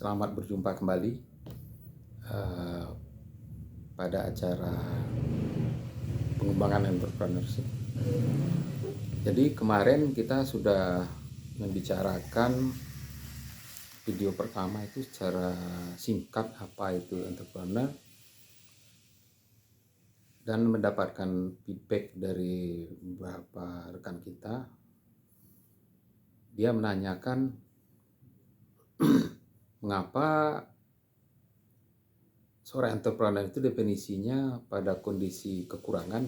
Selamat berjumpa kembali eh, pada acara pengembangan entrepreneurship. Jadi kemarin kita sudah membicarakan video pertama itu secara singkat apa itu entrepreneur dan mendapatkan feedback dari beberapa rekan kita. Dia menanyakan mengapa seorang entrepreneur itu definisinya pada kondisi kekurangan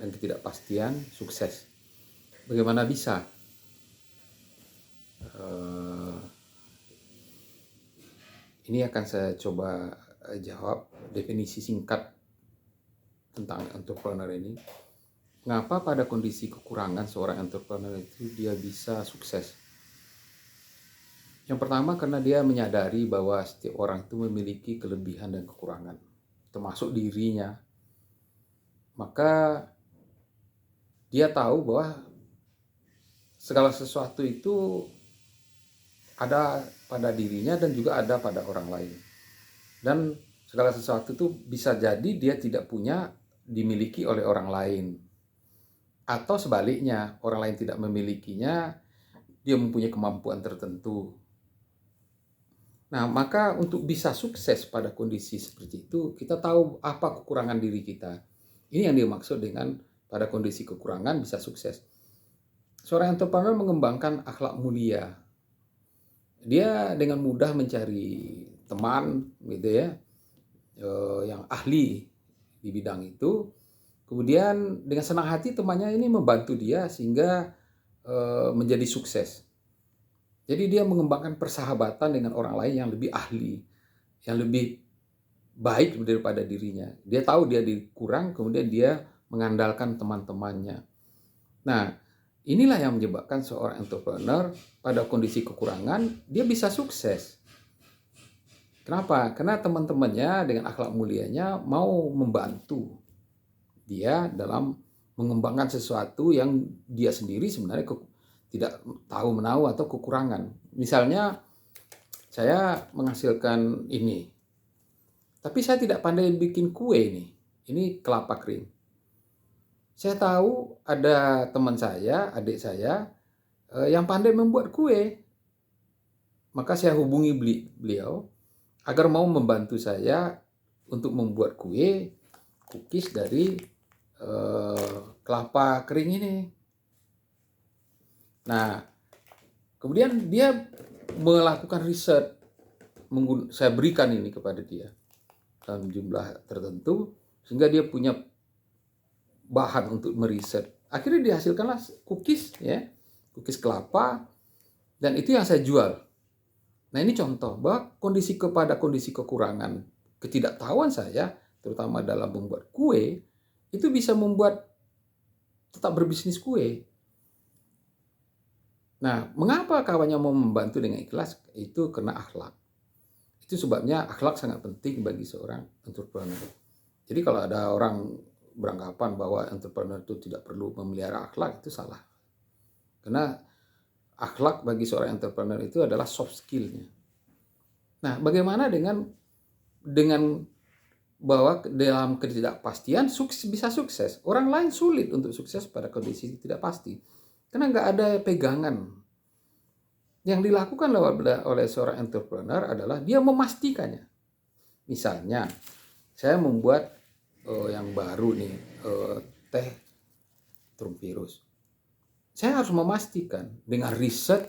dan ketidakpastian sukses. Bagaimana bisa? Ini akan saya coba jawab definisi singkat tentang entrepreneur ini. Mengapa pada kondisi kekurangan seorang entrepreneur itu dia bisa sukses? Yang pertama karena dia menyadari bahwa setiap orang itu memiliki kelebihan dan kekurangan, termasuk dirinya. Maka dia tahu bahwa segala sesuatu itu ada pada dirinya dan juga ada pada orang lain. Dan segala sesuatu itu bisa jadi dia tidak punya, dimiliki oleh orang lain. Atau sebaliknya, orang lain tidak memilikinya, dia mempunyai kemampuan tertentu. Nah, maka untuk bisa sukses pada kondisi seperti itu, kita tahu apa kekurangan diri kita. Ini yang dimaksud dengan pada kondisi kekurangan bisa sukses. Seorang entrepreneur mengembangkan akhlak mulia. Dia dengan mudah mencari teman gitu ya, yang ahli di bidang itu. Kemudian dengan senang hati temannya ini membantu dia sehingga menjadi sukses. Jadi dia mengembangkan persahabatan dengan orang lain yang lebih ahli, yang lebih baik daripada dirinya. Dia tahu dia kurang, kemudian dia mengandalkan teman-temannya. Nah, inilah yang menyebabkan seorang entrepreneur pada kondisi kekurangan, dia bisa sukses. Kenapa? Karena teman-temannya dengan akhlak mulianya mau membantu dia dalam mengembangkan sesuatu yang dia sendiri sebenarnya tidak tahu menahu atau kekurangan. Misalnya saya menghasilkan ini, tapi saya tidak pandai bikin kue nih. Ini kelapa kering. Saya tahu ada teman saya, adik saya, yang pandai membuat kue. Maka saya hubungi beliau agar mau membantu saya untuk membuat kue cookies dari kelapa kering ini. Nah, kemudian dia melakukan riset. Saya berikan ini kepada dia dalam jumlah tertentu sehingga dia punya bahan untuk meriset. Akhirnya dihasilkanlah cookies ya, cookies kelapa, dan itu yang saya jual. Nah, ini contoh bahwa kondisi kekurangan, ketidaktahuan saya terutama dalam membuat kue itu bisa membuat tetap berbisnis kue. Nah, mengapa kawannya mau membantu dengan ikhlas? Itu karena akhlak. Itu sebabnya akhlak sangat penting bagi seorang entrepreneur. Jadi kalau ada orang beranggapan bahwa entrepreneur itu tidak perlu memelihara akhlak, itu salah. Karena akhlak bagi seorang entrepreneur itu adalah soft skill-nya. Nah, bagaimana dengan bahwa dalam ketidakpastian bisa sukses. Orang lain sulit untuk sukses pada kondisi tidak pasti. Karena nggak ada pegangan. Yang dilakukan oleh seorang entrepreneur adalah dia memastikannya. Misalnya, saya membuat yang baru nih, teh Trumvirus. Saya harus memastikan dengan riset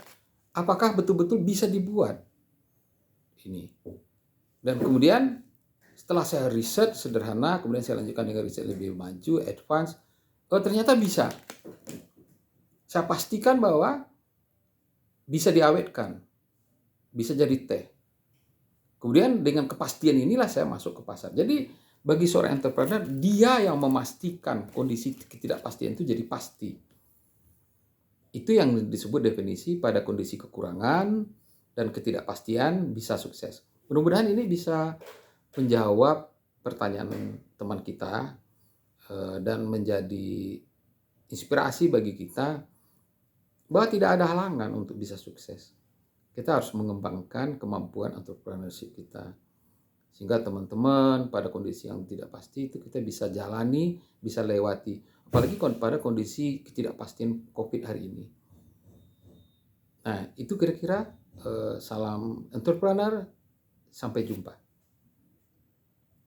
apakah betul-betul bisa dibuat ini. Dan kemudian setelah saya riset sederhana, kemudian saya lanjutkan dengan riset lebih maju, advance, ternyata bisa. Saya pastikan bahwa bisa diawetkan, bisa jadi teh. Kemudian dengan kepastian inilah saya masuk ke pasar. Jadi bagi seorang entrepreneur, dia yang memastikan kondisi ketidakpastian itu jadi pasti. Itu yang disebut definisi pada kondisi kekurangan dan ketidakpastian bisa sukses. Mudah-mudahan ini bisa menjawab pertanyaan teman kita dan menjadi inspirasi bagi kita bahwa tidak ada halangan untuk bisa sukses. kita harus mengembangkan kemampuan entrepreneurship kita. Sehingga teman-teman pada kondisi yang tidak pasti itu kita bisa jalani, bisa lewati. Apalagi pada kondisi ketidakpastian COVID hari ini. Nah, itu kira-kira salam entrepreneur. Sampai jumpa.